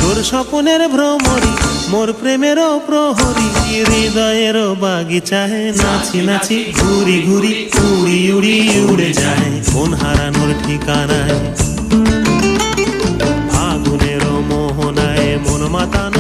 তোর স্বপ্নের ভ্রমরি মোর প্রেমেরও প্রহরী, হৃদয়েরও বাগিচায় নাচি নাচি ঘুরি ঘুরি উড়ি উড়ি উড়ে যায় মন হারানোর ঠিকানায়। ফাগুনেরও মোহনায় মন মাতানো